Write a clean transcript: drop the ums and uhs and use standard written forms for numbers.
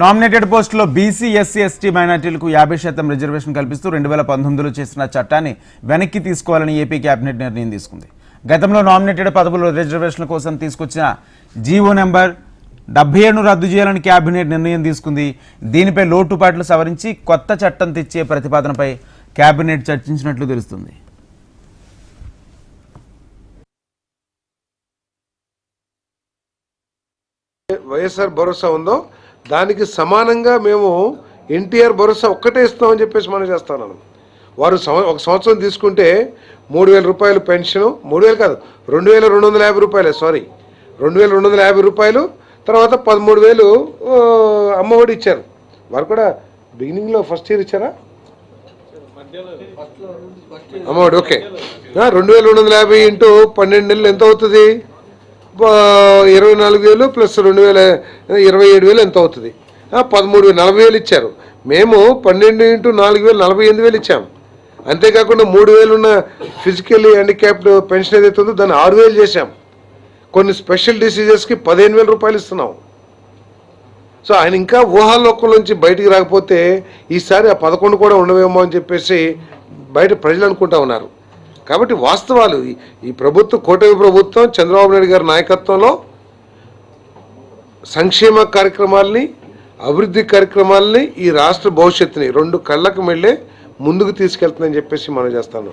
Nominated పోస్టులో BC SC ST మైనార్టీలకు 50% reservation కల్పిస్తూ 2019లో చేసిన చట్టాన్ని వెనక్కి తీసుకోవాలని ఏపీ కేబినెట్ నిర్ణయం తీసుకుంది. గతంలో నామినేటెడ్ పదవుల రిజర్వేషన్ల కోసం తీసుకొచ్చిన జీవో నెంబర్ 77ను రద్దు చేయాలని కేబినెట్ నిర్ణయం తీసుకుంది. దీనిపై లోటుపాట్లు సవరించి కొత్త చట్టం తెచ్చే ప్రతిపాదనపై కేబినెట్ చర్చించినట్లు తెలుస్తుంది. వైఎస్ఆర్ భరోసా ఉందో దానికి సమానంగా మేము ఎన్టీఆర్ భరోసా ఒక్కటే ఇస్తామని చెప్పేసి మనం చేస్తున్నాను. వారు ఒక సంవత్సరం తీసుకుంటే 3,000 రూపాయలు పెన్షను, 3,000 కాదు 2,250 రూపాయలే, సారీ 2,250 రూపాయలు, తర్వాత 13,000 అమ్మఒడి ఇచ్చారు. వారు కూడా బిగినింగ్లో ఫస్ట్ ఇయర్ ఇచ్చారా అమ్మఒడి? ఓకే, 2,250 ఇంటూ 12 నెలలు ఎంత అవుతుంది? 24,000 ప్లస్ 2,027,000 ఎంత అవుతుంది? 13,000, 40,000 ఇచ్చారు. మేము 12 ఇంటూ 4,000 48,000 ఇచ్చాము. అంతేకాకుండా 3,000 ఉన్న ఫిజికల్లీ హ్యాండిక్యాప్డ్ పెన్షన్ ఏదైతే ఉందో దాన్ని 6,000 చేశాం. కొన్ని స్పెషల్ డిసీజెస్కి 15,000 రూపాయలు ఇస్తున్నాం. సో ఆయన ఇంకా ఊహాలోకం నుంచి బయటికి రాకపోతే ఈసారి ఆ 11 కూడా ఉండవేమో అని చెప్పేసి బయట ప్రజలు అనుకుంటా ఉన్నారు. కాబట్టి వాస్తవాలు ఈ ప్రభుత్వం, కూటమి ప్రభుత్వం చంద్రబాబు నాయుడు గారి నాయకత్వంలో సంక్షేమ కార్యక్రమాలని, అభివృద్ధి కార్యక్రమాలని, ఈ రాష్ట్ర భవిష్యత్తుని 2 కళ్ళకు మెళ్ళే ముందుకు తీసుకెళ్తుందని చెప్పేసి మనం చేస్తాను.